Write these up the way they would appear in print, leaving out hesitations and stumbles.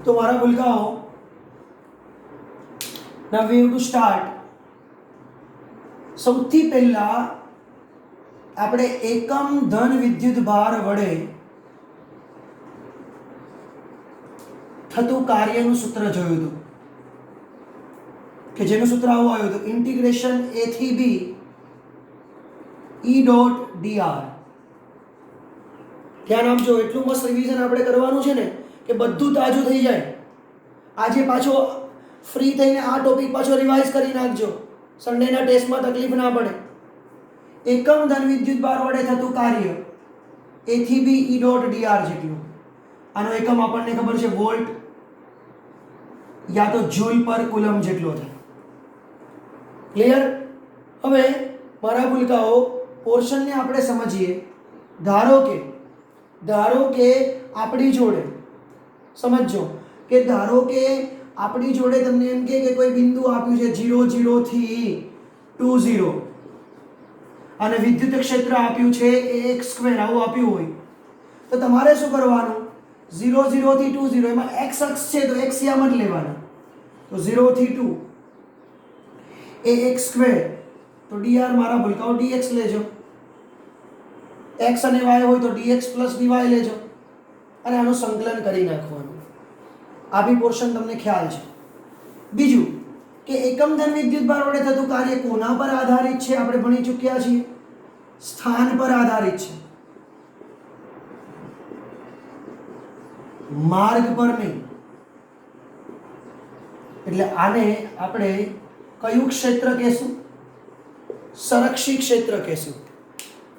तो मारा भूलकाओ, now we have to start. સૌથી પહેલા આપણે એકમ ધન વિદ્યુત ભાર વડે થતું કાર્યનું સૂત્ર જોયું હતું કે જેનું સૂત્ર આવું આવ્યું હતું, ઇન્ટિગ્રેશન a થી b e ડોટ dr. ધ્યાન આપજો, એટલું મસ્ત રિવિઝન આપણે કરવાનું છે ને કે બધું તાજું થઈ જાય. આજે પાછો ફ્રી થઈને આ ટોપિક પાછો રિવાઇઝ કરી નાખજો, સન્ડેના ટેસ્ટમાં તકલીફ ના પડે. એકમ ધન વિદ્યુત ભાર વડે થતું કાર્ય a થી b e ડોટ dr જેટલું. આનો એકમ આપણને ખબર છે વોલ્ટ યા તો જૂલ પર કુલમ જેટલો થાય. ક્લિયર? હવે મારા ભૂલકાઓ પોર્શનને આપણે સમજીએ. ધારો કે આપણી જોડે સમજો કે ધારો કે આપણી જોડે તમને એમ કે કોઈ બિંદુ આપ્યું છે 0 0 થી 20 અને વિદ્યુત ક્ષેત્ર આપ્યું છે ax સ્ક્વેર, આવું આપ્યું હોય તો તમારે શું કરવાનું? 0 0 થી 20, એમાં x અક્ષ છે તો x યામ જ લેવાના. તો 0 થી 2 ax સ્ક્વેર, તો dr મારા ભૂલકાઓ dx લેજો. x અને y હોય તો dx પ્લસ dy લેજો અને આનું સંકલન કરી નાખવાનું. આ બી પોર્શન તમને ખ્યાલ છે. બીજું કે એકમ ધન વિદ્યુત ભાર વડે થતું કાર્ય કોના પર આધારિત છે? આપણે ભણી ચૂક્યા છીએ, સ્થાન પર આધારિત છે, માર્ગ પર નહીં. એટલે આને આપણે કયું ક્ષેત્ર કહેશું? સંરક્ષી ક્ષેત્ર કહેશું.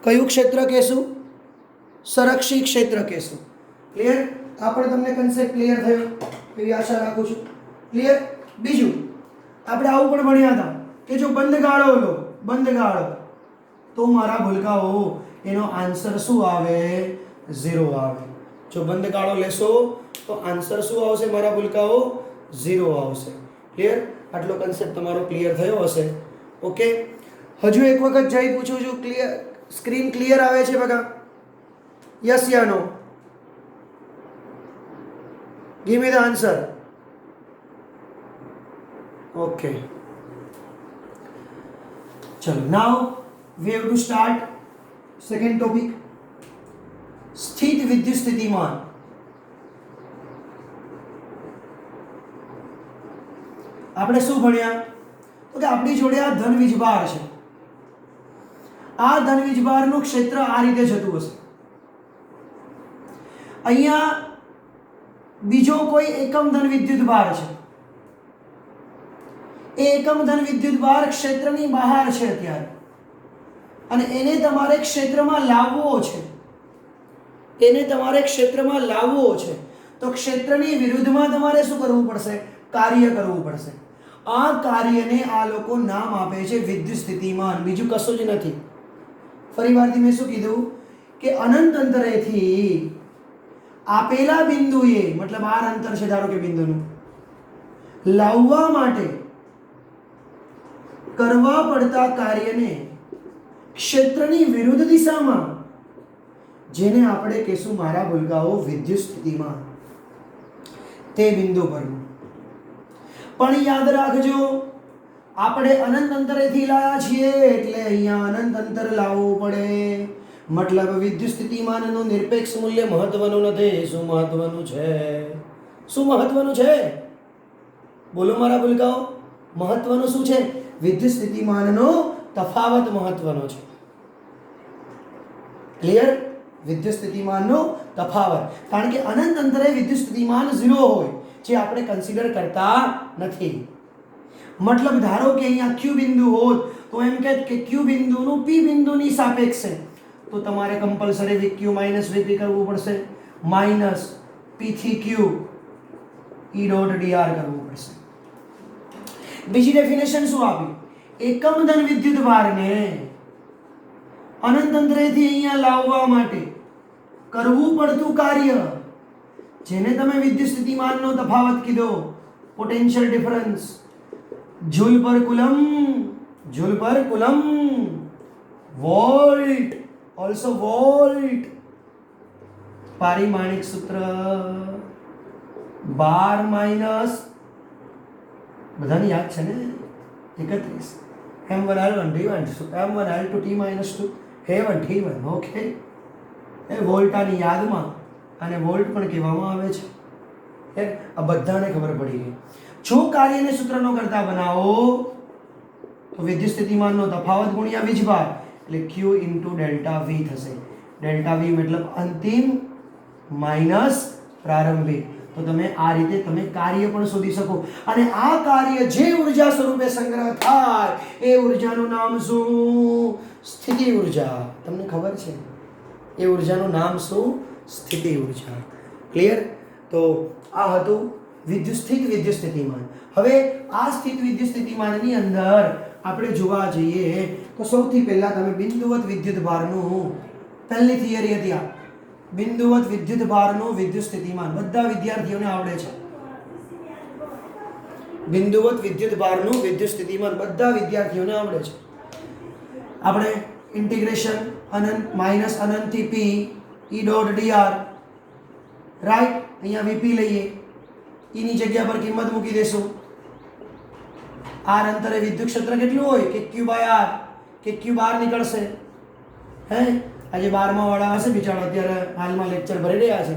કયું ક્ષેત્ર કહેશું? સંરક્ષી ક્ષેત્ર કહેશું. ક્લિયર? આ પણ તમને કન્સેપ્ટ ક્લિયર થયો એવી આશા રાખું છું. ક્લિયર? બીજું આપણે આવું પણ ભણ્યા હતા કે જો બંધ ગાળો લો, બંધ ગાળો, તો મારા ભૂલકાઓ એનો આન્સર શું આવે? 0 આવે. જો બંધ ગાળો લેશો તો આન્સર શું આવશે મારા ભૂલકાઓ? 0 આવશે. ક્લિયર? આટલો કન્સેપ્ટ તમારો ક્લિયર થયો હશે. ઓકે, હજુ એક વખત જઈ પૂછું છું, ક્લિયર? સ્ક્રીન ક્લિયર આવે છે બકા? યસ યા no? Give me the answer. Okay. Chalo, now we have to start second topic. સ્થિત વિદ્યુત સ્થિતિમાન. આપણે શું ભણ્યા? તો કે આપણી જોડે આ ધન વીજભાર છે. આ ધન વીજભારનું ક્ષેત્ર આ રીતે જતું હશે. અહીંયા બીજો કોઈ એકમ ધન વિદ્યુત ભાર છે. એ એકમ ધન વિદ્યુત ભાર ક્ષેત્રની બહાર છે અત્યારે, અને એને તમારે ક્ષેત્રમાં લાવવો છે. એને તમારે ક્ષેત્રમાં લાવવો છે તો ક્ષેત્રની વિરુદ્ધમાં તમારે શું કરવું પડશે? કાર્ય કરવું પડશે. આ કાર્યને આ લોકો નામ આપે છે વિદ્યુત સ્થિતિમાન, બીજું કશું જ નથી. ફરી વારથી મેં શું કીધું કે અનંત અંતરેથી આપેલા બિંદુએ, મતલબ આ અંતર છે ધારો કે બિંદુનું, લાવવા માટે કરવા પડતા કાર્યને ક્ષેત્રની વિરુદ્ધ દિશામાં, જેને આપણે કહેશું મારા ભૂલકાઓ વિદ્યુત સ્થિતિમાન, તે બિંદુ પરનું. પણ યાદ રાખજો આપણે અનંત અંતરેથી લાયા છીએ એટલે અહીંયા અનંત અંતર લાવવું પડે. મતલબ વિદ્યુત સ્થિતિમાનનું નિરપેક્ષ મૂલ્ય મહત્વનું નથી. શું મહત્વનું છે? શું મહત્વનું છે? બોલો મારા ભૂલકાઓ, મહત્વનું શું છે? વિદ્યુત સ્થિતિમાનનો તફાવત મહત્વનો છે. ક્લિયર? વિદ્યુત સ્થિતિમાનનો તફાવત, કારણ કે અનંત અંતરે વિદ્યુત સ્થિતિમાન 0 હોય, જે આપણે કન્સિડર કરતા નથી. મતલબ ધારો કે અહીંયા ક્યુ બિંદુ હોત તો એમ કહે કે ક્યુ બિંદુનું પી બિંદુની સાપેક્ષે, તો તમારે કમ્પલસરી VQ માઇનસ VP કરવું પડશે, માઇનસ P થી Q E ડોટ dr કરવું પડશે. બીજી ડેફિનેશન શું આપી? એકમ ધન વિદ્યુત ભારને અનંત અંતરેથી અહીંયા લાવવા માટે કરવું પડતું કાર્ય, જેને તમે વિદ્યુત સ્થિતિમાનનો તફાવત કીધો, પોટેન્શિયલ ડિફરન્સ, જૂલ પર કુલમ, જૂલ પર કુલમ, વોલ્ટ, ઓલ્સો વોલ્ટ, પારિમાણિક સૂત્ર. 12 માઇનસ બધાને યાદ છે ને 31 m1l1 d1 m1l2 t minus 2 a1 t1 okay એ વોલ્ટાની યાદમાં અને વોલ્ટ પણ કહેવામાં આવે છે આ બધાને ખબર પડી ગઈ જો કાર્યને સૂત્રનો કરતા બનાવો તો વિદ્યુત સ્થિતિમાનનો તફાવત ગુણ્યા વીજભાર એટલે q ડેલ્ટા v થશે ડેલ્ટા v મતલબ અંતિમ માઇનસ પ્રારંભિક તો તમે આ રીતે તમે કાર્ય પણ શોધી શકો અને આ કાર્ય જે ઊર્જા સ્વરૂપે સંગ્રહ થાય એ ઊર્જાનું નામ શું સ્થિતિ ઊર્જા તમને ખબર છે એ ઊર્જાનું નામ શું સ્થિતિ ઊર્જા ક્લિયર તો આ હતું વિદ્યુત સ્થિતિમાન હવે આ સ્થિત વિદ્યુત સ્થિતિમાનની અંદર આપણે જોવા જઈએ તો સૌથી પહેલા તમે બિંદુવત વિદ્યુત ભારનું પહેલી થિયરી હતી આ બિંદુવત વિદ્યુત ભારનું વિદ્યુત સ્થિતિમાન બધા વિદ્યાર્થીઓને આવડે છે બિંદુવત વિદ્યુત ભારનું વિદ્યુત સ્થિતિમાન બધા વિદ્યાર્થીઓને આવડે છે આપણે ઇન્ટિગ્રેશન અનંત માઇનસ અનંત થી p e dot dr right અહીંયા vp લઈએ e ની જગ્યા પર કિંમત મૂકી દેશું r અંતરે વિદ્યુત ક્ષેત્ર કેટલું હોય કે q r કે q બહાર નીકળશે હે આજે 12મા વાળા હશે બિચારા અત્યારે હાલમાં લેક્ચર ભરી રહ્યા છે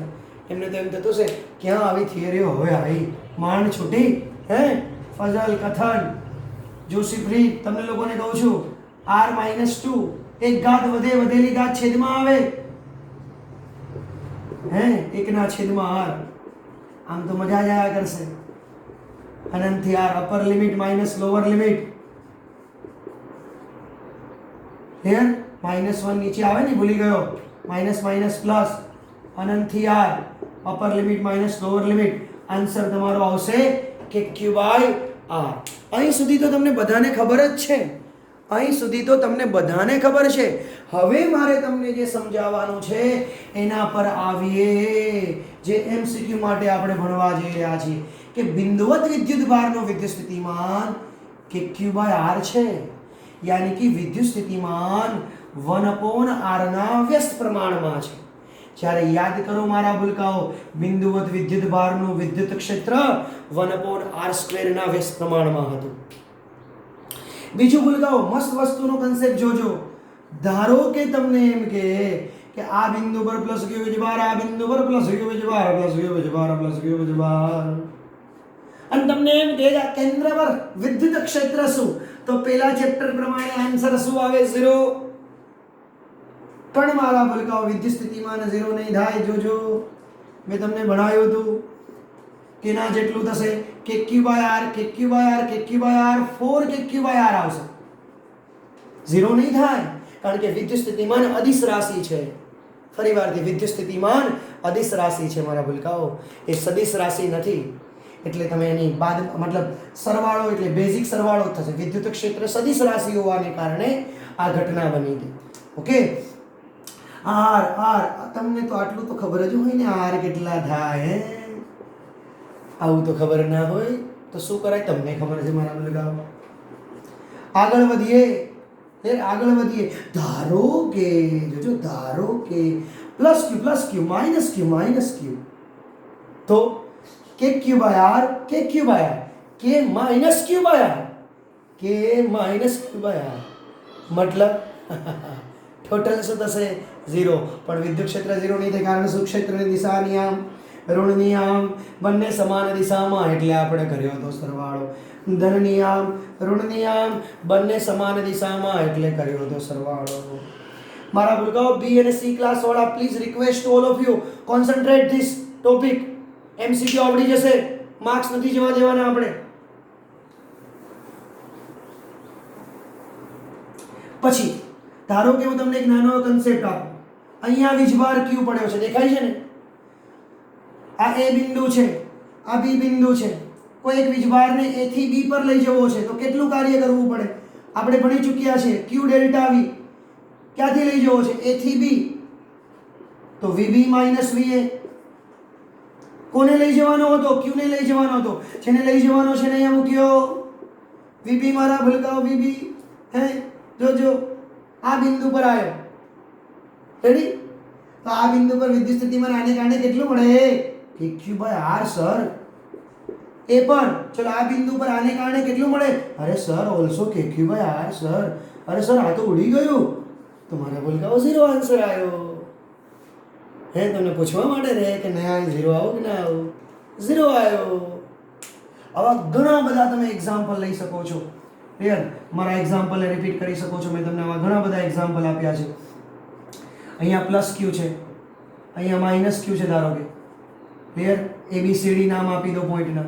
એમને તો એમ થતું છે ક્યાં આવી થિયરીઓ હવે આવી માંડ છૂટી હે ફઝલ કથન જોશીપ્રી તમને લોકોને કહું છું r-2 એક ઘાત વધે વધેલી ઘાત છેદમાં આવે હે 1 છેદમાં r આમ તો મજા જ આયા કરશે અનંત થી r upper limit minus lower limit clear -1 નીચે આવે ને ભૂલી ગયો માઇનસ માઇનસ પ્લસ અનંત થી r upper limit minus lower limit answer તમારો આવશે કે q/r અહીં સુધી તો તમને બધાને ખબર જ છે અહીં સુધી તો તમને બધાને ખબર છે હવે મારે તમને જે સમજાવવાનું છે એના પર આવીએ જે એમસીક્યુ માટે આપણે ભણવા જઈ રહ્યા છીએ કે બિંદુવત વિદ્યુત ભારનો વિદ્યુત સ્થિતિમાન કે q/r છે યાની કે વિદ્યુત સ્થિતિમાન 1/r ના વ્યસ્ત પ્રમાણમાં છે જ્યારે યાદ કરો મારા ભૂલકાઓ બિંદુવત વિદ્યુત ભારનું વિદ્યુત ક્ષેત્ર 1/r² ના વ્યસ્ત પ્રમાણમાં હતું બીજું ભૂલકાઓ મસ્ત વસ્તુનો કન્સેપ્ટ જોજો ધારો કે તમને એમ કે આ બિંદુ પર પ્લસ q વીજભાર આ બિંદુ પર પ્લસ q વીજભાર પ્લસ q વીજભાર પ્લસ q વીજભાર અને તમને એમ કે આ કેન્દ્ર પર વિદ્યુત ક્ષેત્ર શું તો પેલા ચેપ્ટર પ્રમાણે આન્સર શું આવે 0 પણ મારા ભૂલકાઓ વિદ્યુત સ્થિતિમાન 0 નહીં થાય જોજો મેં તમને ભણાવ્યું હતું કેના જેટલું થશે કે q/r કે q/r કે q/r 4 કે q/r આવશે 0 નહીં થાય કારણ કે વિદ્યુત સ્થિતિમાન અદિશ રાશિ છે ફરીવારથી વિદ્યુત સ્થિતિમાન અદિશ રાશિ છે મારા ભૂલકાઓ એ સદિશ રાશિ નથી એટલે તમે એની બાદ મતલબ સરવાળો એટલે બેઝિક સરવાળો થશે વિદ્યુત ક્ષેત્ર સદિશ રાશિ હોવાને કારણે આ ઘટના બની ગઈ ઓકે r તમને તો આટલું તો ખબર જ હોય ને r કેટલા થાય આવું તો ખબર ના હોય તો શું કરાય તમને ખબર છે મારા ભૂલકાઓ આગળ વધીએ ધારો કે જોજો ધારો કે પ્લસ q માઇનસ q તો કે q/r કે q/r કે માઇનસ q/r કે માઇનસ q/r મતલબ ટોટલ શું થશે 0 પણ વિદ્યુત ક્ષેત્ર 0 નહીં થાય કારણ શું ક્ષેત્રની દિશાની આમ ઋણની આમ બંને સમાન દિશામાં એટલે આપણે કર્યો હતો સરવાળો ધનની આમ ઋણની આમ બંને સમાન દિશામાં એટલે કર્યો હતો સરવાળો મારા ભૂલકાઓ બી અને સી ક્લાસ વાળા please request to all of you concentrate this topic MCQ આવડી જશે માર્ક્સ નથી જવા દેવાના આપણે પછી ધારો કે હું તમને એક નાનો કન્સેપ્ટ આપું અહીંયા વીજભાર q પડ્યો છે દેખાય છે ને આ a બિંદુ છે આ b બિંદુ છે કોઈ એક વીજભારને a થી b પર લઈ જવો છે તો કેટલું કાર્ય કરવું પડે આપણે ભણી ચૂક્યા છે q ડેલ્ટા v ક્યાંથી લઈ જવો છે a થી b તો vb માઈનસ va કોને લઈ જવાનો હતો q ને લઈ જવાનો હતો જેને લઈ જવાનો છે ને અહીંયા મૂક્યો vb મારા ભૂલકાઓ vb હે જોજો આ બિંદુ પર આવ્યો રેડી તો આ બિંદુ પર વિદ્યુત સ્થિતિમાન આને કારણે કેટલું મળે કે ક્યુ બાય આર સર એ પર ચલો આ બિંદુ પર આને કારણે કેટલું મળે અરે સર ઓલસો કે ક્યુ બાય આર સર અરે સર આ તો ઉડી ગયું તો મારા ભૂલકાઓ 0 આન્સર આવ્યો હે તમને પૂછવા માટે રહે કે ના 0 આવો કે ના આવો 0 આવ્યો આવા ઘણા બધા તમે એક્ઝામ્પલ લઈ શકો છો ક્લિયર મારા એક્ઝામ્પલને રિપીટ કરી શકો છો મેં તમને આવા ઘણા બધા એક્ઝામ્પલ આપ્યા છે અહીંયા પ્લસ ક્યુ છે અહીંયા માઇનસ ક્યુ છે ધારો કે ક્લિયર ABCD નામ આપી દો પોઈન્ટના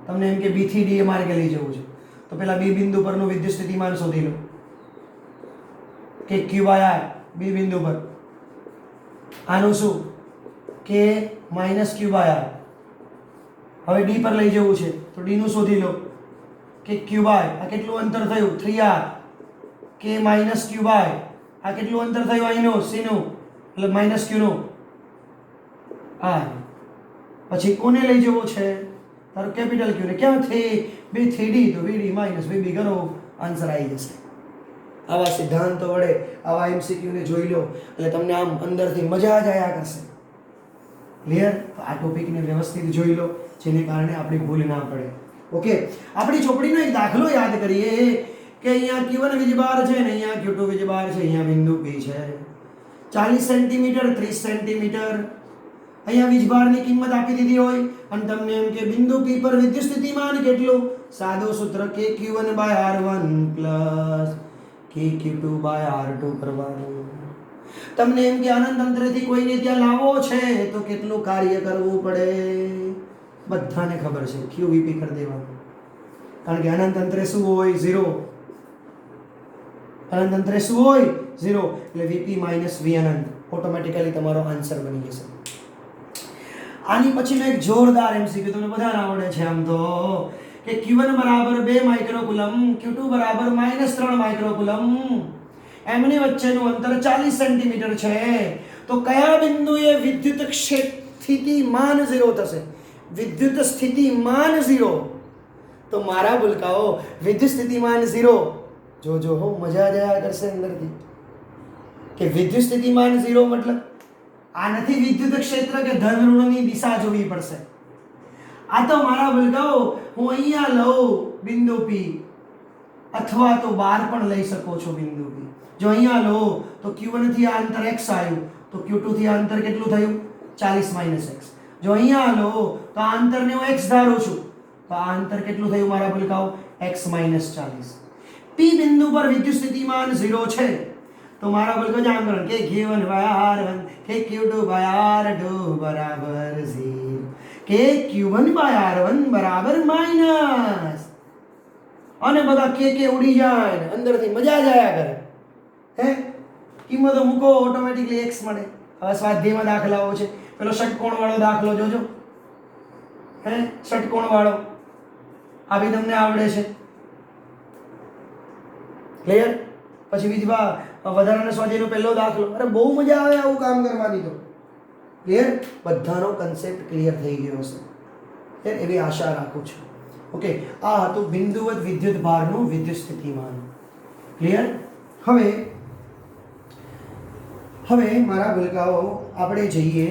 તમને એમ કે B થી D એ માર્ગે લઈ જવું છે તો પહેલા B બિંદુ પરનું વિદ્યુત સ્થિતિમાન શોધી લો કે Q બાય R B બિંદુ પર આનું શું કે માઇનસ Q બાય R હવે D પર લઈ જવું છે તો D નું શોધી લો કે Q બાય આ કેટલું અંતર થયું 3R કે માઇનસ Q બાય આ કેટલું અંતર થયું અહીંનું C નું એટલે માઇનસ Q નું R પછી કોને લઈ જવો છે તારો કેપિટલ Q ને ક્યાંથી B થી D તો VD માઇનસ VB કરો આન્સર આવી જશે આવા સિદ્ધાંતો વડે આવા MCQ ને જોઈ લો એટલે તમને આમ અંદરથી મજા જ આવ્યા કરશે ક્લિયર તો આ ટોપિકને વ્યવસ્થિત જોઈ લો જેને કારણે આપણી ભૂલ ના પડે ઓકે આપણી ચોપડીનો એક દાખલો યાદ કરીએ કે અહીંયા Q1 વીજભાર છે ને અહીંયા Q2 વીજભાર છે અહીંયા બિંદુ P છે 40 સેન્ટીમીટર 30 સેન્ટીમીટર અહીંયા વીજભારની કિંમત આપી દીધી હોય અને તમને એમ કે બિંદુ P પર વિદ્યુત સ્થિતિમાન કેટલું સાદો સૂત્ર કે Q1 બાય R1 પ્લસ કે Q2 બાય R2 કરવાનું તમને એમ કે અનંત અંતરેથી કોઈને ત્યાં લાવવો છે તો કેટલું કાર્ય કરવું પડે બધાને ખબર છે QVP કરી દેવાનું કારણ કે અનંત અંતરે શું હોય 0 અનંત અંતરે શું હોય 0 એટલે VP માઇનસ V અનંત ઓટોમેટિકલી તમારો આન્સર બની જશે આની પછીનો એક જોરદાર MCQ તમને બધાને આવડે છે આમ તો કે Q1 બરાબર 2 માઇક્રોકુલમ Q2 બરાબર -3 માઇક્રોકુલમ એમની વચ્ચેનું અંતર 40 સેન્ટીમીટર છે તો કયા બિંદુએ વિદ્યુત ક્ષેત્ર સ્થિતિમાન 0 થશે વિદ્યુત સ્થિતિમાન 0 તો મારા ભૂલકાઓ વિદ્યુત સ્થિતિમાન 0 જો હો મજા જ આયા કરશે અંદરથી કે વિદ્યુત સ્થિતિમાન 0 મતલબ આ નથી વિદ્યુત ક્ષેત્ર કે ધન ઋણની દિશા જોવી પડશે આ તો મારા ભૂલકાઓ હું અહીંયા લઉં બિંદુ P અથવા તો બહાર પણ લઈ શકો છો બિંદુ P જો અહીંયા લો તો Q1 થી આ અંતર x આવ્યું તો Q2 થી આ અંતર કેટલું થયું 40 - x જો અહીંયા લો તો આ અંતરને હું x ધારું છું તો આ અંતર કેટલું થયું મારા ભૂલકાઓ x - 40 P બિંદુ પર વિદ્યુત સ્થિતિમાન 0 છે તો મારા ભૂલકાઓ જાણ કરો કે Q1 / R1 કે Q2 / R2 બરાબર 0 કે Q1 / R1 બરાબર માઈનસ અને બધા કે ઉડી જાય અંદરથી મજા જ આયા કરે હે કિંમતો મૂકો ઓટોમેટિકલી x મળે હવે સ્વાધ્યાયમાં દાખલાઓ છે પેલો ષટકોણ વાળો દાખલો જોજો હે ષટકોણ વાળો આ બી તમને આવડે છે ક્લિયર પછી બીજવા વધારાના સ્વાધ્યાયનો પહેલો દાખલો અરે બહુ મજા આવે આવું કામ કરવાની તો ક્લિયર બધાનો કન્સેપ્ટ ક્લિયર થઈ ગયો હશે ક્લિયર એવી આશા રાખું છું ઓકે આ હતું બિંદુવત વિદ્યુત ભારનું વિદ્યુત સ્થિતિમાન ક્લિયર હવે મારા ભૂલકાઓ આપણે જઈએ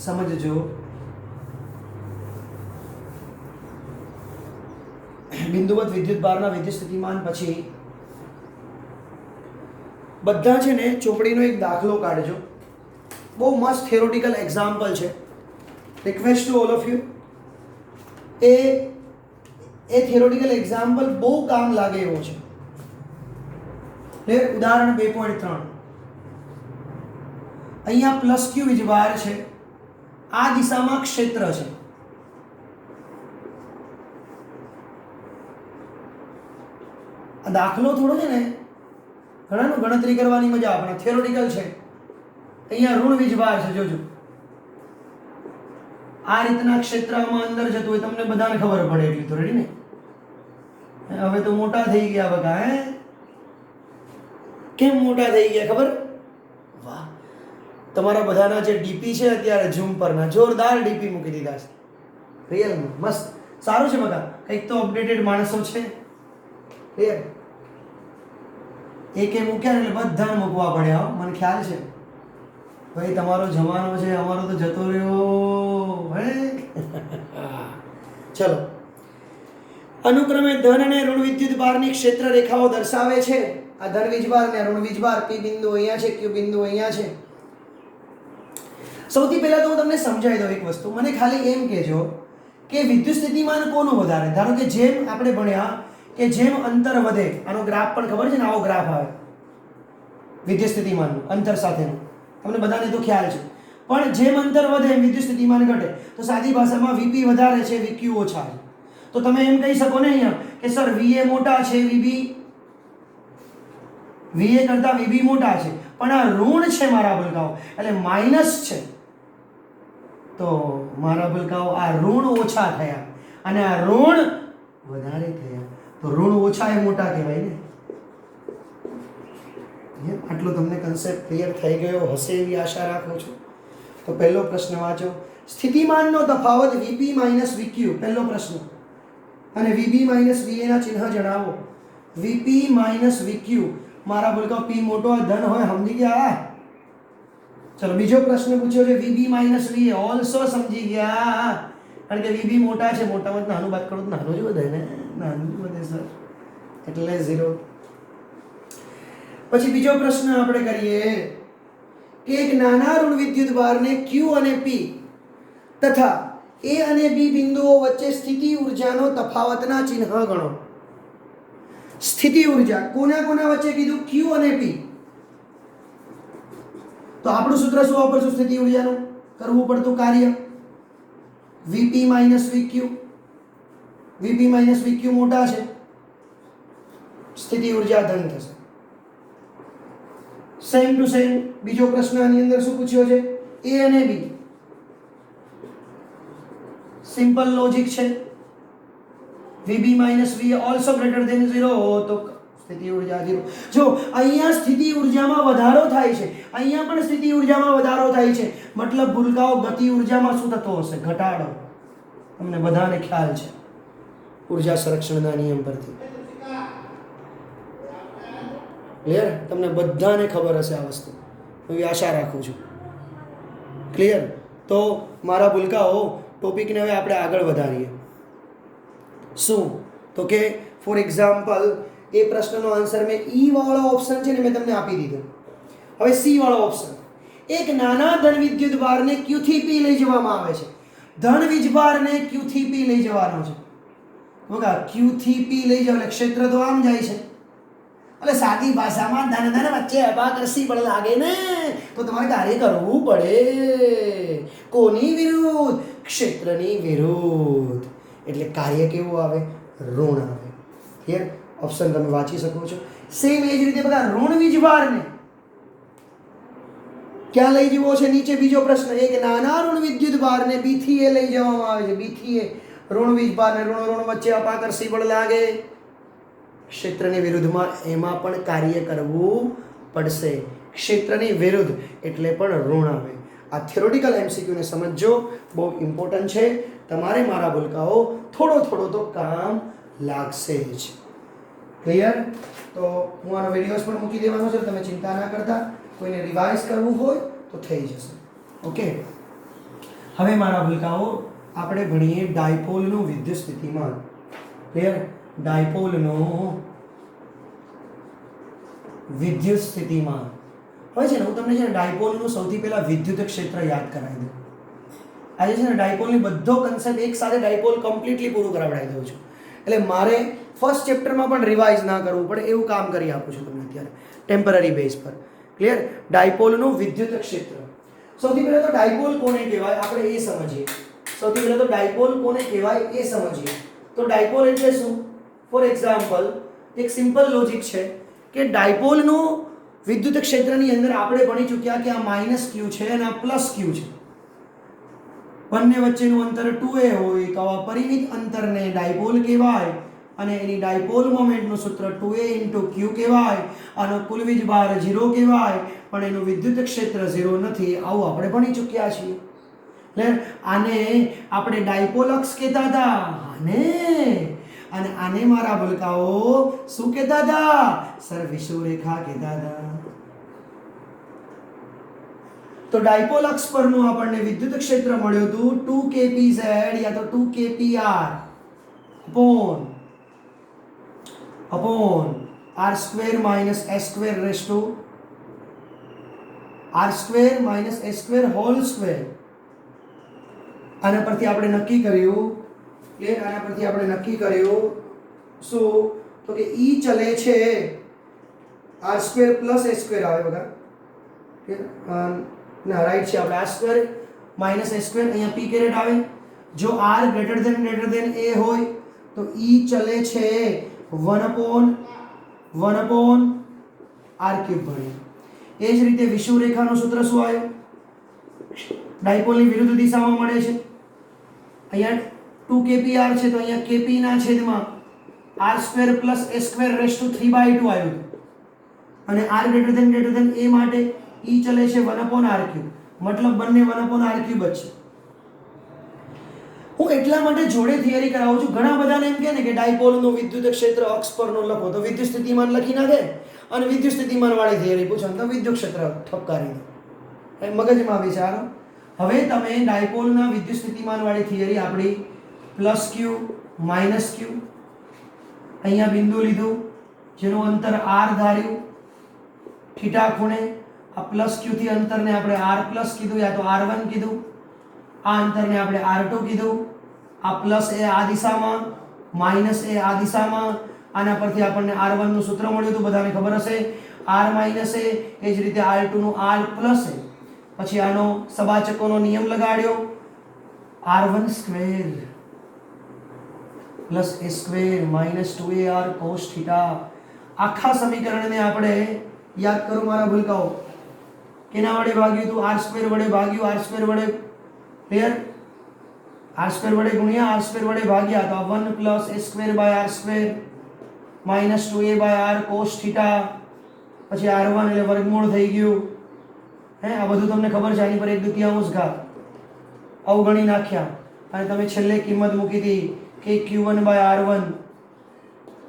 સમજજો બિંદુવત વિદ્યુત ભારના વિદ્યુત સ્થિતિમાન પછી બધા છે ને ચોપડીનો એક દાખલો કાઢજો બહુ મસ્ત થિયોરિટિકલ એક્ઝામ્પલ છે request to all of you A theoretical example બહુ કામ લાગે એવો છે ઉદાહરણ 2.3 અહીંયા પ્લસ Q વીજભાર છે આ દિશામાં ક્ષેત્ર છે આ દાખલો થોડો છે ને ઘણાનું ગણતરી કરવાની મજા આપણે થિયોરિટિકલ છે અહીંયા ઋણ વીજભાર છે જોજો આ રીતના ક્ષેત્રમાં અંદર જતું હોય તમને બધાને ખબર પડે એટલી તો રેડી ને હવે તો મોટા થઈ ગયા બકા હે કેમ મોટા થઈ ગયા ખબર વાહ તમારા બધાના જે ડીપી છે અત્યારે ઝૂમ પરના જોરદાર ડીપી મૂકી દીધા છે રિયલ મસ્ત સારું છે બકા કંઈક તો અપડેટેડ માણસો છે ક્લિયર એકે મૂક્યા એટલે બધાને મૂકવા પડ્યા મને ખ્યાલ છે ભાઈ તમારો જમાનો છે અમારો તો જતો રહ્યો હે ચલો, અનુક્રમે ધન અને ઋણ વિદ્યુત ભારની ક્ષેત્ર રેખાઓ દર્શાવે છે. આ ધન વીજભાર ને ઋણ વીજભાર, પી બિંદુ અહીંયા છે, ક્યુ બિંદુ અહીંયા છે. સૌથી પહેલા તો હું તમને સમજાવી દઉં એક વસ્તુ. મને ખાલી એમ કહેજો કે વિદ્યુત સ્થિતિમાન કોનું વધારે. ધારો કે જેમ આપણે ભણ્યા કે જેમ અંતર વધે, આનો ગ્રાફ પણ ખબર છે ને, આવો ગ્રાફ આવે વિદ્યુત સ્થિતિમાનનું અંતર સાથેનું, તમને બધાને તો ખ્યાલ છે. પણ જેમ અંતર વધે એમ વિદ્યુત સ્થિતિમાન ઘટે. તો સાદી ભાષામાં વીપી વધારે છે, વીક્યુ ઓછા છે. તો તમે એમ કહી શકો ને અહીંયા કે સર વીએ મોટા છે, વીએ કરતા વીબી મોટા છે, પણ આ ઋણ છે મારા ભલકાઓ, એટલે માઇનસ છે. તો મારા ભલકાઓ આ ઋણ ઓછા થયા અને આ ઋણ વધારે થયા. તો ઋણ ઓછા એ મોટા કહેવાય ને. આટલો તમને કન્સેપ્ટ ક્લિયર થઈ ગયો હશે એવી આશા રાખું છું. તો પહેલો પ્રશ્ન વાંચો. સ્થિતિમાનનો તફાવત વીપી માઇનસ વીક્યુ, પહેલો પ્રશ્ન. અને વીબી માઇનસ વીએ ના ચિહ્ન જણાવો. વીપી માઇનસ વીક્યુ, મારા ભૂલકા પી મોટો ધન હોય, સમજી ગયા? ચલો બીજો પ્રશ્ન પૂછ્યો છે વીબી માઇનસ વીએ, ઓલસો સમજી ગયા, કારણ કે વીબી મોટા છે, મોટામાં નાનું બાદ કરો તો નાનું જ વધે ને, નાનું જ વધે સર, એટલે 0. પછી બીજો પ્રશ્ન આપણે કરીએ કે એક નાના ઋણ વિદ્યુત ભારને ક્યુ અને પી તથા એ અને બી બિંદુઓ વચ્ચે સ્થિતિ ઊર્જાનો તફાવતના ચિહ્ન ગણો. સ્થિતિ ઊર્જા કોના કોના વચ્ચે કીધું? ક્યુ અને પી. તો આપણું સૂત્ર શું વાપરશું સ્થિતિ ઊર્જાનું? કરવું પડતું કાર્ય વીપી માઇનસ વીક્યુ. વીપી માઇનસ વીક્યુ મોટા છે, સ્થિતિ ઊર્જા ધન થશે. સેમ ટુ સેમ બીજો પ્રશ્ન આની અંદર શું પૂછ્યો છે? એ અને બી, સિમ્પલ લોજિક છે. VB minus V also greater than 0, તો સ્થિતિ ઊર્જા 0. જો અહીંયા સ્થિતિ ઊર્જામાં વધારો થાય છે, અહીંયા પણ સ્થિતિ ઊર્જામાં વધારો થાય છે, મતલબ ભૂલકાઓ ગતિ ઊર્જામાં શું થતો હશે? ઘટાડો. તમને બધાને ખ્યાલ છે ઊર્જા સંરક્ષણના નિયમ પરથી. ક્લિયર? તમને બધાને ખબર હશે આ વસ્તુ, એવી આશા રાખું છું. ક્લિયર? તો મારા ભૂલકાઓ ટોપિકને હવે આપણે આગળ વધારીએ. શું? તો કે ફોર એક્ઝામ્પલ એ પ્રશ્નનો આન્સર મેં ઈ વાળો ઓપ્શન છે ને મેં તમને આપી દીધો. હવે સી વાળો ઓપ્શન, એક નાના ધન વિદ્યુત ભારને ક્યુ થી પી લઈ જવામાં આવે છે. ધન વીજભારને ક્યુ થી પી લઈ જવાનો છે. બકા ક્યુ થી પી લઈ જાવ એટલે ક્ષેત્ર તો આમ જાય છે, એટલે સાદી ભાષામાં ધન ધન વચ્ચે અપાકર્ષી બળ લાગે ને, તો તમારે કાર્ય કરવું પડે. કોની વિરુદ્ધ? ક્ષેત્રની વિરુદ્ધ. એટલે કાર્ય કેવું આવે? ઋણ આવે. ક્લિયર? ઓપ્શન તમે વાંચી શકો છો. સેમ એ જ રીતે બધા ઋણ વીજભારને ક્યાં લઈ જવો છે? નીચે બીજો પ્રશ્ન, એક નાના ઋણ વિદ્યુત ભારને બી થી એ લઈ જવામાં આવે છે. બી થી એ ઋણ વીજભારને ઋણ વચ્ચે અપાકર્ષી બળ લાગે, ક્ષેત્રની વિરુદ્ધમાં એમાં પણ કાર્ય કરવું પડશે. ક્ષેત્રની વિરુદ્ધ એટલે પણ ઋણ આવે. આ થિયોરિટિકલ એમસીક્યુને સમજજો, બહુ ઇમ્પોર્ટન્ટ છે. તમારે મારા ભૂલકાઓ થોડો થોડો તો કામ લાગશે જ. ક્લિયર? તો હું આનો વિડીયોઝ પણ મૂકી દેવાનો છે, તમે ચિંતા ના કરતા. કોઈને રિવાઇઝ કરવું હોય તો થઈ જશે. ઓકે, હવે મારા ભૂલકાઓ આપણે ભણીએ ડાયપોલનું વિદ્યુત સ્થિતિમાન. ક્લિયર? ડાયપોલનું વિદ્યુત સ્થિતિમાન. હવે છે ને હું તમને છે ને ડાયપોલનું સૌથી પહેલા વિદ્યુત ક્ષેત્ર યાદ કરાવી દઉં. આજે છે ને ડાયપોલની બધો કન્સેપ્ટ એક સાથે ડાયપોલ કમ્પ્લીટલી પૂરું કરાવડાવી દઉં છું. એટલે મારે ફર્સ્ટ ચેપ્ટરમાં પણ રિવાઇઝ ના કરવું પડે એવું કામ કરી આપું છું તમને અત્યારે ટેમ્પરરી બેઝ પર. ક્લિયર? ડાયપોલનું વિદ્યુત ક્ષેત્ર. સૌથી પહેલા તો ડાયપોલ કોને કહેવાય આપણે એ સમજીએ. સૌથી પહેલા તો ડાયપોલ કોને કહેવાય એ સમજીએ. તો ડાયપોલ એટલે શું? ફોર એક્ઝામ્પલ એક સિમ્પલ લોજિક છે કે ડાયપોલનું વિદ્યુત ક્ષેત્રની અંદર આપણે ભણી ચૂક્યા કે આ માઇનસ ક્યુ છે અને આ પ્લસ ક્યુ છે. બંને વચ્ચેનું અંતર 2a હોય તો આ પરિમિત અંતરને ડાયપોલ કહેવાય અને એની ડાયપોલ મોમેન્ટનું સૂત્ર 2a × q કહેવાય. આનો કુલ વીજભાર 0 કહેવાય, પણ એનું વિદ્યુત ક્ષેત્ર 0 નથી. આવું આપણે ભણી ચૂક્યા છીએ. આને આપણે ડાયપોલ અક્ષ કહેતા હતા. અને આને મારા ભૂલકાઓ શું કહેતા હતા? સર વિષુવરેખા કહેતા હતા. તો તો ડાયપોલ અક્ષ પરનું આપણને વિદ્યુત ક્ષેત્ર મળ્યું હતું 2kpz યા તો 2kpr upon r square minus s square raise to r square minus s square whole square. આના પરથી આપણે નક્કી કર્યું શું તો કે E ચલે છે r square plus s square આવે બગા ના રાઈટ છે આપણે r square minus s square અહીંયા p કેરેટ આવે. જો r ગ્રેટર ધેન a હોય તો E ચલે છે 1 upon r ક્યુબ ભણે. એ જ રીતે વિષુવ રેખાનું સૂત્ર શું આવ્યું? ડાયપોલની વિરુદ્ધ દિશામાં મળે છે. અહીંયા 2kpr છે તો અહીંયા kp ના છેદમાં r square plus s square raise to 3/2 આવ્યું. અને r ગ્રેટર ધેન a માટે E ચલે છે 1 upon r ક્યુબ. મતલબ બંને 1 upon r ક્યુબ જ છે. હું એટલા માટે જોડે થિયરી કરાવું છું. ઘણા બધાને એમ કહે ને કે ડાયપોલનું વિદ્યુત ક્ષેત્ર અક્ષ પરનું લખો તો વિદ્યુત સ્થિતિમાન લખી નાખે અને વિદ્યુત સ્થિતિમાન વાળી થિયરી પૂછો તો વિદ્યુત ક્ષેત્ર ઠપકારી દે. એ મગજમાં વિચારો. હવે તમે ડાયપોલના વિદ્યુત સ્થિતિમાન વાળી થિયરી આપણી પ્લસ ક્યુ માઇનસ ક્યુ અહીંયા બિંદુ લીધું જેનું અંતર r ધાર્યું થીટા ખૂણે. આ પ્લસ ક્યુ થી અંતરને આપણે r પ્લસ કીધું યા તો r1 કીધું. આ અંતરને આપણે r2 કીધું. આ પ્લસ એ આ દિશામાં માઇનસ એ આ દિશામાં. આના પરથી આપણને r1 નું સૂત્ર મળ્યું હતું બધાને ખબર હશે r માઇનસ એ જ રીતે r2 નું r પ્લસ એ. પછી આનો સબાચકોનો નિયમ લગાડ્યો r1 square plus a square minus 2ar cos theta. આખા સમીકરણને આપણે યાદ કરો મારા ભૂલકાઓ કેના વડે ભાગ્યું હતું? r સ્ક્વેર વડે ભાગ્યું. r સ્ક્વેર વડે ક્લિયર r સ્ક્વેર વડે ગુણ્યા r સ્ક્વેર વડે ભાગ્યા તો 1 plus a square by r square minus 2a by r cos theta. પછી r1 એટલે વર્ગમૂળ થઈ ગયું. આ બધું તમને ખબર છે. આની પર 1/2 ઘાત અવગણી નાખ્યા અને તમે છેલ્લે કિંમત મૂકી હતી kq1 by r1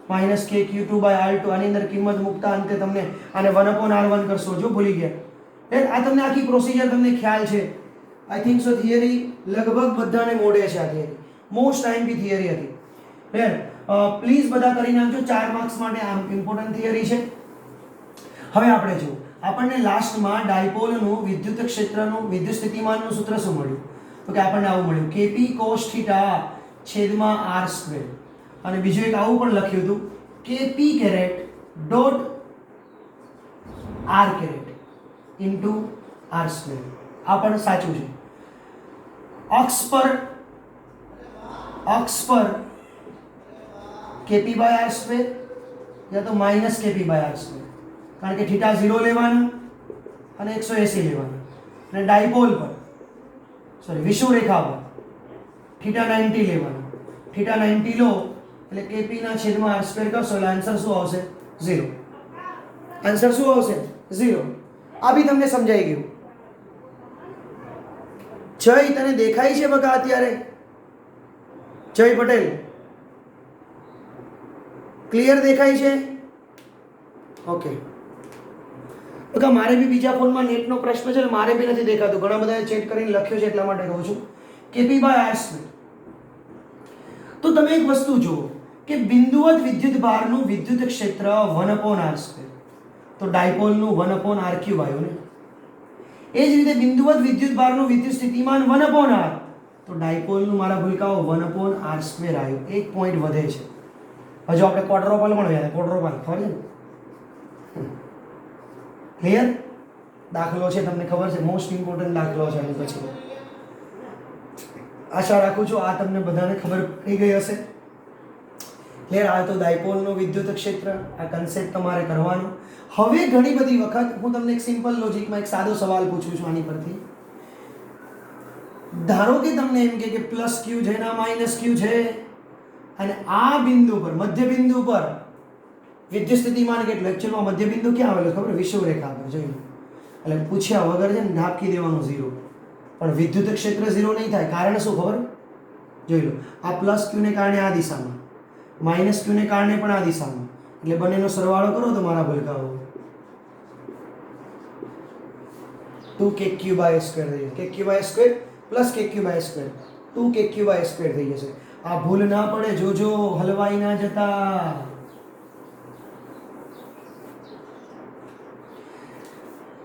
minus kq2 by r2. આની અંદર કિંમત મૂકતા અંતે તમને આને 1 upon r1 કરશો જો ભૂલી ગયા. આ તમને આખી પ્રોસિજર તમને ખ્યાલ છે. આઈ થિંક સો થિયરી લગભગ બધાને મોડે છે. આ થિયરી મોસ્ટ આઈએમપી થિયરી હતી. ક્લિયર? પ્લીઝ બધા કરી નાખજો. 4 માર્ક્સ માટે આ ઇમ્પોર્ટન્ટ થિયરી છે. હવે આપણે જો આપણને લાસ્ટમાં ડાયપોલનું વિદ્યુત ક્ષેત્રનું વિદ્યુત સ્થિતિમાનનું સૂત્ર શું મળ્યું? તો કે આપણને આવું મળ્યું kp cos થીટા છેદમાં r સ્ક્વેર. અને બીજું એક આવું પણ લખ્યું હતું kp caret dot r caret into r square. આ પણ સાચું છે. અક્ષ પર kp બાય r સ્ક્વેર યા તો minus kp by r square. કારણ કે થીટા 0 લેવાના અને 180 લેવાના. અને ડાયપોલ પર વિષુવ રેખા પર થીટા 90 લેવાના. થીટા 90 લો એટલે kp ના છેદમાં r સ્ક્વેર કરશો એટલે આન્સર શું આવશે? 0. આન્સર શું આવશે? 0. આ બી તમને સમજાઈ ગયું. જય તને દેખાય છે બકા અત્યારે? જય પટેલ ક્લિયર દેખાય છે? ઓકે બકા મારે બી બીજા ફોનમાં નેટનો પ્રશ્ન છે મારે બી નથી દેખાતું. ઘણા બધાએ ચેક કરીને લખ્યો છે એટલા માટે કહું છું kp બાય r સ્ક્વેર. તો તમે એક વસ્તુ જુઓ કે બિંદુવત વિદ્યુત ભારનું વિદ્યુત ક્ષેત્ર 1 upon r સ્ક્વેર. તો ડાયપોલનું 1 upon r ક્યુબ આવ્યું ને. એ જ રીતે બિંદુવત વિદ્યુત ભારનું વિદ્યુત સ્થિતિમાન 1 upon r. તો ડાયપોલનું મારા ભૂલકાઓ 1 upon r સ્ક્વેર આવ્યું. એક પોઈન્ટ વધે છે. હજુ આપણે ક્વોડ્રોપલ મળ્યા. ક્વોડ્રોપલ ખબર છે? ક્લિયર? દાખલો છે તમને ખબર છે મોસ્ટ ઇમ્પોર્ટન્ટ દાખલો છે. આની પછી આશા રાખું છું આ તમને બધાને ખબર પડી ગઈ હશે. ક્લિયર? આ તો ડાયપોલનો વિદ્યુત ક્ષેત્ર આ કન્સેપ્ટ તમારે કરવાનો. હવે ઘણી બધી વખત હું તમને એક સિમ્પલ લોજિકમાં એક સાદો સવાલ પૂછું છું આની પરથી. ધારો કે તમને એમ કે પ્લસ ક્યુ છે ના માઇનસ ક્યુ છે અને આ બિંદુ પર મધ્ય બિંદુ પર વિદ્યુત સ્થિતિમાન કેટલું? એકચ્યુઅલમાં મધ્ય બિંદુ ક્યાં આવેલું ખબર? વિષુવ રેખા પર. જોઈ લો એટલે પૂછ્યા વગર છે ને ઢાંકી દેવાનું 0. પણ વિદ્યુત ક્ષેત્ર 0 નહીં થાય. કારણ શું ખબર? જોઈ લો આ પ્લસ ક્યુ ને કારણે આ દિશામાં, માઇનસ ક્યુ ને કારણે પણ આ દિશામાં. એટલે બંનેનો સરવાળો કરો તો મારા ભૂલકાઓ 2 kq/s² થઈ જશે. kq/s² પ્લસ kq/s², 2 kq/s² થઈ જશે. આ ભૂલ ના પડે, જોજો હલવાઈ ના જતા.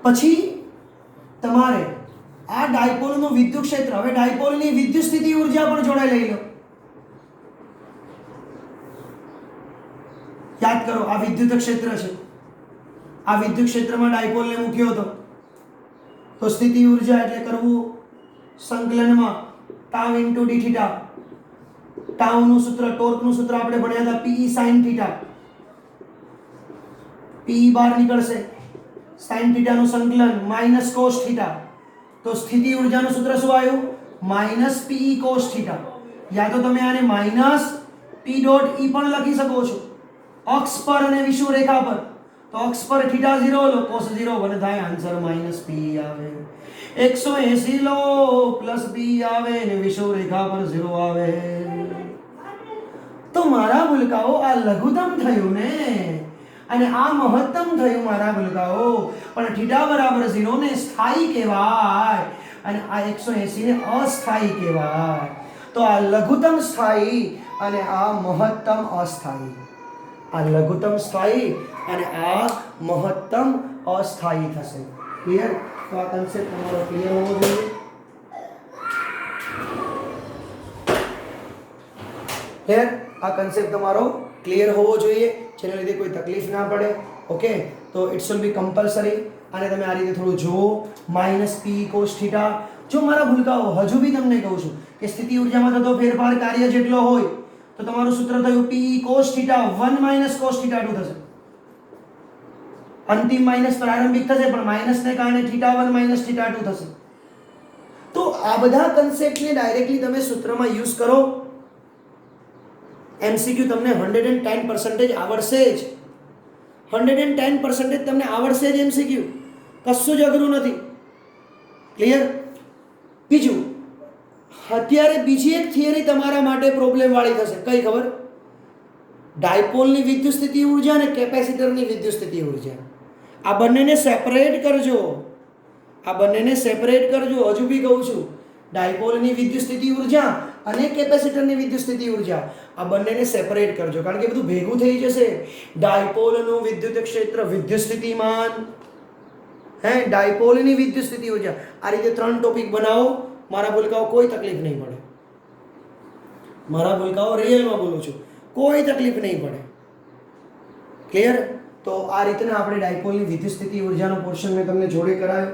પછી તમારે આ ડાયપોલનું વિદ્યુત ક્ષેત્ર, હવે ડાયપોલની વિદ્યુત સ્થિતિ ઊર્જા પણ જોડે લઈ લો. યાદ કરો, આ વિદ્યુત ક્ષેત્ર છે. આ વિદ્યુત ક્ષેત્રમાં ડાયપોલને મૂક્યો હતો, તો સ્થિતિ ઊર્જા એટલે કરવું સંકલનમાં ટાઉ ઇન્ટુ ડી થીટા. ટાઉનું સૂત્ર, ટોર્કનું સૂત્ર આપણે ભણ્યા હતા, પી sin થીટા. પી બહાર નીકળશે, sin થીટાનું સંકલન માઇનસ cos થીટા. તો સ્થિતિ ઊર્જાનું સૂત્ર શું આવ્યું? માઇનસ પી cos થીટા. યા તો તમે આને માઇનસ પી ડોટ ઈ પણ લખી શકો છો, અક્ષ પર અને વિષુવ રેખા પર. તો અક્ષ પર થીટા 0 લો, cos 0 બને થાય, આન્સર માઇનસ પી આવે. 180 લો પ્લસ પી આવે ને વિષુવ રેખા પર 0 આવે. તો મારા ભૂલકાઓ આ લઘુત્તમ થયું ને, અને આ મહત્તમ થયું મારા ભૂલકાઓ. પણ થીટા બરાબર 0 ને સ્થાયી કહેવાય અને આ 180 ને અસ્થાયી કહેવાય. તો આ લઘુત્તમ સ્થાયી અને આ મહત્તમ અસ્થાયી. આ લઘુત્તમ સ્થાયી અને આ મહત્તમ અસ્થાયી થશે. ક્લિયર? તો આ કન્સેપ્ટ તમારો ક્લિયર હોવો જોઈએ. ક્લિયર? આ કન્સેપ્ટ તમારો ક્લિયર હોવો જોઈએ, જેના લીધે કોઈ તકલીફ ના પડે. ઓકે, તો ઇટ્સ વિલ બી કમ્પલસરી. અને તમે આ રીતે થોડું જુઓ. માઇનસ પી cos થીટા. જો મારા ભૂલકાઓ હજુ બી તમને કહું છું કે સ્થિતિ ઊર્જામાં થતો ફેરફાર કાર્ય જેટલો હોય, તો તમારું સૂત્ર થયું પી cos theta 1 minus cos theta 2 થશે. અંતિમ માઇનસ પ્રારંભિક થશે, પણ માઇનસને કારણે થીટા 1 માઇનસ થીટા 2 થશે. તો આ બધા કન્સેપ્ટને ડાયરેક્ટલી તમે સૂત્રમાં યુઝ કરો. એમસીક્યુ તમને 110% આવડશે જ. 110% તમને આવડશે જ એમસીક્યુ. કશું જ અઘરું નથી. ક્લિયર? બીજું, અત્યારે બીજી એક થિયરી તમારા માટે પ્રોબ્લેમ વાળી થશે. કઈ ખબર? ડાયપોલની વિદ્યુત સ્થિતિ ઊર્જા અને કેપેસિટરની વિદ્યુત સ્થિતિ ઊર્જા. આ બંનેને સેપરેટ કરજો. આ બંનેને સેપરેટ કરજો. હજુ બી કહું છું, ડાયપોલની વિદ્યુત સ્થિતિ ઊર્જા અને કેપેસિટરની વિદ્યુત સ્થિતિ ઊર્જા, આ બંનેને સેપરેટ કરજો, કારણ કે બધું ભેગું થઈ જશે. ડાયપોલનું વિદ્યુત ક્ષેત્ર, વિદ્યુત સ્થિતિમાન, ડાયપોલની વિદ્યુત સ્થિતિ ઊર્જા. આ રીતે 3 ટોપિક બનાવો. મારા ભૂલકાઓ કોઈ તકલીફ નહીં પડે. મારા ભૂલકાઓ રિયલમાં બોલું છું, કોઈ તકલીફ નહીં પડે. ક્લિયર? તો આ રીતના આપણે ડાયપોલની વિદ્યુત સ્થિતિ ઊર્જાનો પોર્શન મેં તમને જોડે કરાયો.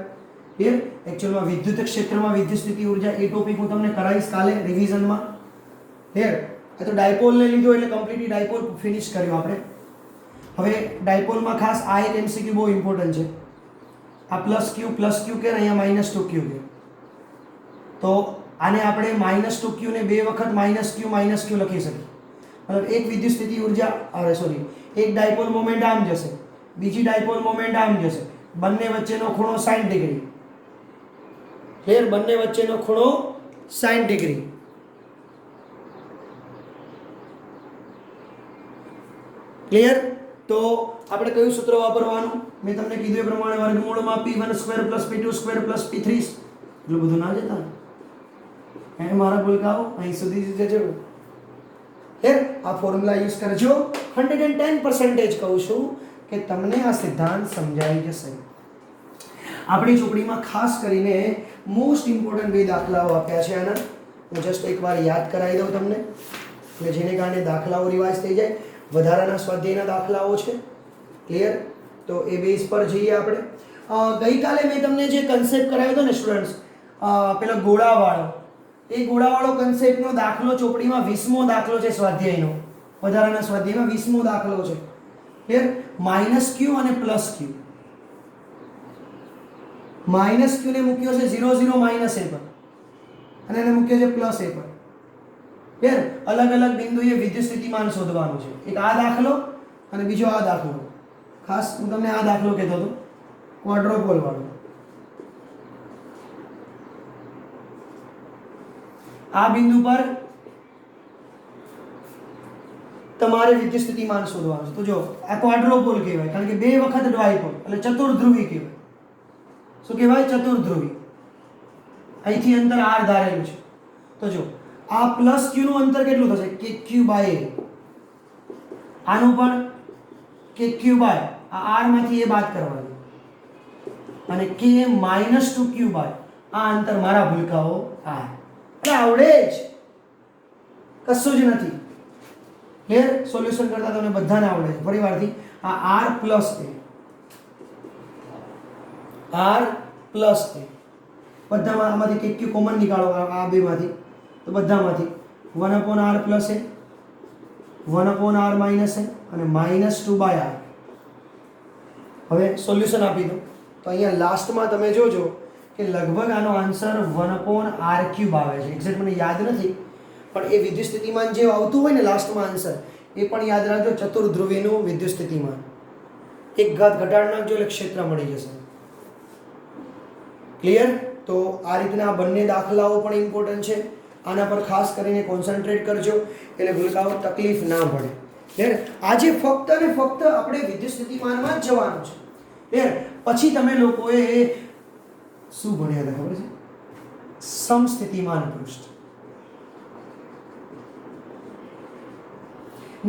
ક્લિયર? એકચ્યુઅલમાં વિદ્યુત ક્ષેત્રમાં વિદ્યુત સ્થિતિ ઊર્જા એ ટોપિક હું તમને કરાવીશ કાલે રિવિઝનમાં. ક્લિયર? આ તો ડાયપોલને લીધો એટલે કમ્પ્લીટલી ડાયપોલ ફિનિશ કર્યો આપણે. હવે ડાયપોલમાં ખાસ આ એક એમસીક્યુ બહુ ઇમ્પોર્ટન્ટ છે. આ પ્લસ ક્યુ કે અહીંયા -2q કે, તો આને આપણે -2q ને 2 વખત -q લખી શકીએ. મતલબ એક વિદ્યુત સ્થિતિ ઊર્જા, અરે સોરી, એક ડાયપોલ મોમેન્ટ આમ જશે, બીજી ડાયપોલ મોમેન્ટ આમ જશે. બંને વચ્ચેનો ખૂણો 60 ડિગ્રી. ક્લિયર? બંને વચ્ચેનો ખૂણો 60 ડિગ્રી. ક્લિયર? તો આપણે કયું સૂત્ર વાપરવાનું? મેં તમને કીધું એ પ્રમાણે વર્ગમૂળમાં p1² + p2² + p3. એટલું બધું ના જતા હે મારા ભૂલકાઓ, અહીં સુધી જ જજો. આ ફોર્મ્યુલા યુઝ કરજો. 110% કહું છું કે તમને આ સિદ્ધાંત સમજાઈ જશે. આપણી ચોપડીમાં ખાસ કરીને મોસ્ટ ઇમ્પોર્ટન્ટ 2 દાખલાઓ આપ્યા છે. આના હું જસ્ટ એકવાર યાદ કરાવી દઉં તમને, એટલે જેને કારણે દાખલાઓ રિવાઇઝ થઈ જાય. વધારાના સ્વાધ્યાયના દાખલાઓ છે. ક્લિયર? તો એ બેઝ પર જઈએ આપણે. ગઈકાલે મેં તમને જે કન્સેપ્ટ કરાવ્યો હતો ને સ્ટુડન્ટ્સ, પેલો ગોળાવાળો, એ ગોળાવાળો કન્સેપ્ટનો દાખલો ચોપડીમાં 20મો દાખલો છે સ્વાધ્યાયનો. વધારાના સ્વાધ્યાયમાં 20મો દાખલો છે. ક્લિયર? -q અને +q. -q ને મૂક્યો છે 0 0 -a પર અને એને મૂક્યો છે +a પર. ક્લિયર? અલગ અલગ બિંદુએ વિદ્યુત સ્થિતિમાન શોધવાનું છે. એક આ દાખલો અને બીજો આ દાખલો. ખાસ હું તમને આ દાખલો કહેતો હતો, ક્વાડ્રોપોલ વાળો. આ બિંદુ પર તમારે વિદ્યુત સ્થિતિમાન શોધવાનું છે. તો જો આ ક્વાડ્રોપોલ કહેવાય, કારણ કે 2 વખત ડાયપોલ એટલે ચતુર્ધ્રુવી કહેવાય. શું કહેવાય? ચતુર્ધ્રુવી. અહીંથી અંતર r ધારેલું છે. તો જો આ પ્લસ q નું અંતર કેટલું થશે? kq by a. આનું પણ kq બાય આ r માંથી a બાદ કરવાનું અને k -2q બાય આ અંતર મારા ભૂલકાઓ r. એટલે આવડે જ, કશું જ નથી. ક્લિયર? સોલ્યુશન કરતા તમને બધાને આવડે છે. ફરીવારથી આ r પ્લસ a બધામાં આમાંથી kq કોમન નીકાળો આ બેમાંથી, તો બધામાંથી 1/r plus a 1/r minus a અને -2/r. હવે સોલ્યુશન આપી દો તો અહીંયા લાસ્ટમાં તમે જોજો કે લગભગ આનો આન્સર 1/r³ આવે છે. એક્ઝેક્ટ મને યાદ નથી, પણ એ વિદ્યુત સ્થિતિમાન જે આવતું હોય ને લાસ્ટમાં આન્સર, એ પણ યાદ રાખજો. ચતુર્ધ્રુવીનું વિદ્યુત સ્થિતિમાન. એક ઘાત ઘટાડી નાખજો એટલે ક્ષેત્ર મળી જશે. ક્લિયર? તો આ રીતના બંને દાખલાઓ પણ ઇમ્પોર્ટન્ટ છે. આના પર ખાસ કરીને કોન્સન્ટ્રેટ કરજો એટલે ભૂલકાઓ તકલીફ ના પડે. ક્લિયર? આજે ફક્ત અને ફક્ત આપણે વિદ્યુત સ્થિતિમાનમાં જ જવાનું છે. ક્લિયર? પછી તમે લોકોએ શું ભણ્યા હતા ખબર છે? સમસ્થિતિમાન પૃષ્ઠ.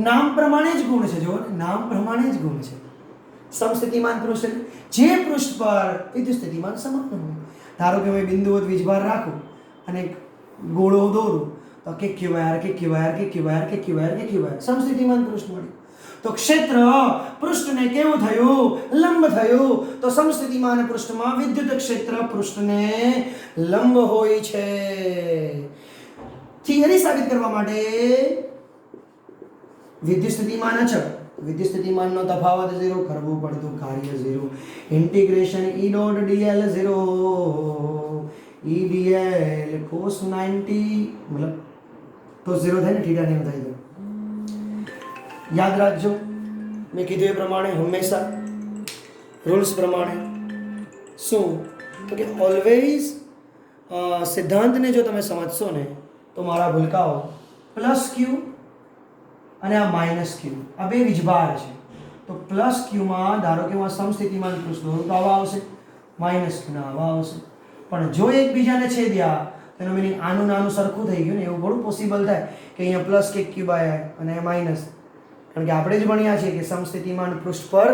નામ પ્રમાણે જ ગુણ છે. જો નામ પ્રમાણે જ ગુણ છે. સમસ્થિતિમાન પૃષ્ઠ જે પૃષ્ઠ પર વિદ્યુત સ્થિતિમાન સમાન હોય. ધારો કે મેં બિંદુવત વીજભાર રાખું અને ગોળો દોરું તો kq બાય r સમસ્થિતિમાન પૃષ્ઠ મળ્યું. તો ક્ષેત્ર પૃષ્ઠને કેવું થયું? લંબ થયું. તો સમસ્થિતિમાન પૃષ્ઠમાં વિદ્યુત ક્ષેત્ર પૃષ્ઠને લંબ હોય છે. થિયરી સાબિત કરવા માટે વિદ્યુત સ્થિતિમાન અચળ, વિદ્યુત સ્થિતિમાનનો તફાવત 0, કરવું પડતું કાર્ય 0, integration E dot dl 0 E dl cos 90 મતલબ તો 0 થાય ને, થીટા નહીં થાય તો. યાદ રાખજો મેં કીધું એ પ્રમાણે હંમેશા રૂલ્સ પ્રમાણે શું તો કે ઓલવેઝ સિદ્ધાંતને જો તમે સમજશો ને તો મારા ભૂલકાઓ પ્લસ ક્યુ અને આ માઇનસ ક્યુ આ બે વીજભાર છે. તો પ્લસ ક્યુમાં ધારો કે હું સમસ્થિતિમાન પૃષ્ઠ દોરું તો આવા આવશે, માઇનસ ક્યુના આવા આવશે. પણ જો એકબીજાને છેદ્યા તેનો મિનિંગ આનું નાનું સરખું થઈ ગયું ને, એવું થોડું પોસિબલ થાય કે અહીંયા પ્લસ કે ક્યુ બાય અને માઇનસ. કારણ કે આપણે જ ભણ્યા છે કે સમસ્થિતિમાન પૃષ્ઠ પર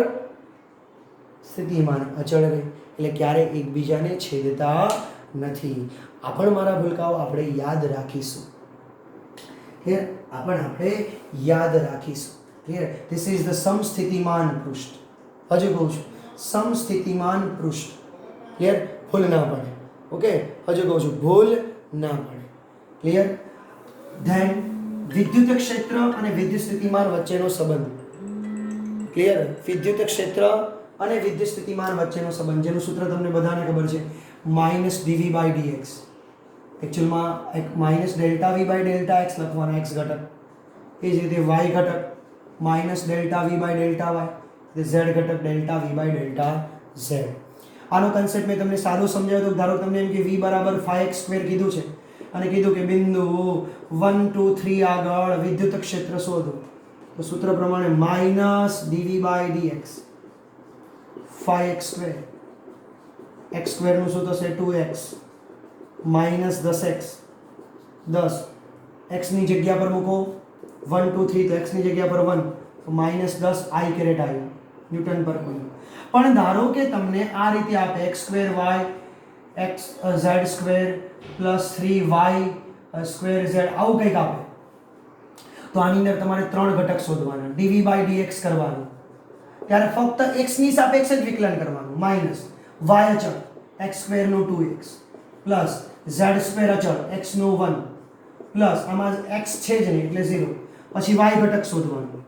સ્થિતિમાન અચળ રહે એટલે ક્યારેય એકબીજાને છેદતા નથી. આ પણ મારા ભૂલકાઓ આપણે યાદ રાખીશું. ક્લિયર? આપણે યાદ રાખીશું. ક્લિયર? ધીસ ઇઝ ધ સમસ્થિતિમાન પૃષ્ઠ. હજુ કહું છું સમસ્થિતિમાન પૃષ્ઠ. ક્લિયર? ભૂલ ના પડે. ઓકે, હજુ કહું છું ભૂલ ના પડે. ક્લિયર? ધેન વિદ્યુત ક્ષેત્ર અને વિદ્યુત સ્થિતિમાન વચ્ચેનો સંબંધ. ક્લિયર? વિદ્યુત ક્ષેત્ર અને વિદ્યુત સ્થિતિમાન વચ્ચેનો સંબંધ, જેનું સૂત્ર તમને બધાને ખબર છે, -dv/dx. એકચ્યુઅલમાં એક -Δv/Δx લખવાનો x ઘટક, એ જ રીતે y ઘટક -Δv/Δy, z ઘટક Δv/Δz. આનો કન્સેપ્ટ મેં તમને સાદો સમજાવ્યો તો ધારો તમને એમ કે v બરાબર 5x² કીધું છે અને કીધું કે બિંદુ 1 2 3 આગળ વિદ્યુત ક્ષેત્ર શોધો. તો સૂત્ર પ્રમાણે -dv/dx 5x², x² નું શું થશે? 2x -10x 10, x ની જગ્યા પર મૂકો 1 2 3 તો x ની જગ્યા પર 1 તો -10 i કેરેટ આવ્યું ન્યૂટન પર કુલમ. પણ ધારો કે તમને આ રીતે આપે x² y z² + 3y² z આવું કંઈક આપે તો આની અંદર તમારે 3 ઘટક શોધવાના, dv/dx કરવાનું. ત્યારે ફક્ત x ની સાપેક્ષે જ વિકલન કરવાનું. માઇનસ y અચળ x² નું 2x પ્લસ z² અચળ x નું 1 પ્લસ આમાં x છે જ નહીં એટલે 0. પછી y ઘટક શોધવાનું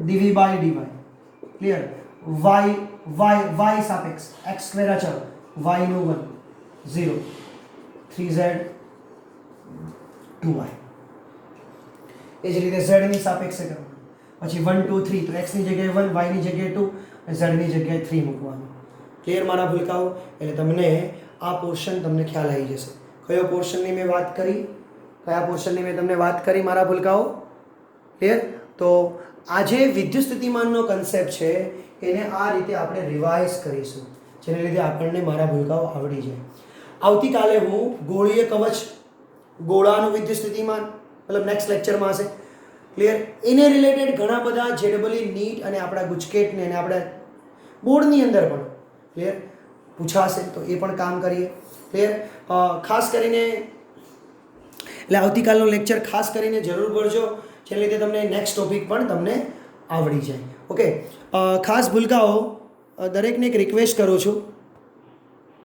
dv/dy. ક્લિયર? y સાપેક્ષ x² અચળ y નું 1 0 3z 2y. એ જ રીતે z ની સાપેક્ષે કરવાનું. પછી 1 2 3 તો x ની જગ્યાએ 1 y ની જગ્યાએ 2 અને z ની જગ્યાએ 3 મૂકવાનું. ક્લિયર મારા ભૂલકાઓ? એટલે તમને આ પોર્શન તમને ખ્યાલ આવી જશે. કયો પોર્શનની મેં વાત કરી? કયા પોર્શનની મેં તમને વાત કરી મારા ભૂલકાઓ? ક્લિયર? તો આ જે વિદ્યુત સ્થિતિમાનનો કન્સેપ્ટ છે એને આ રીતે આપણે રિવાઇઝ કરીશું. જેને લીધે આપણને મારા ભૂલકાઓ આવડી જાય. આવતીકાલે હું ગોળીય કવચ, ગોળાનું વિદ્યુત સ્થિતિમાન, મતલબ નેક્સ્ટ લેક્ચરમાં હશે. ક્લિયર? એને રિલેટેડ ઘણા બધા જેડબલઈ નીટ અને આપણા ગુજકેટને અને આપણા બોર્ડની અંદર પણ ક્લિયર પૂછાશે, તો એ પણ કામ કરીએ. ક્લિયર? ખાસ કરીને એટલે આવતીકાલનો લેક્ચર ખાસ કરીને જરૂર કરજો, જેને લીધે તમને નેક્સ્ટ ટોપિક પણ તમને આવડી જાય. ઓકે, ખાસ ભૂલકાઓ દરેકને એક રિક્વેસ્ટ કરું છું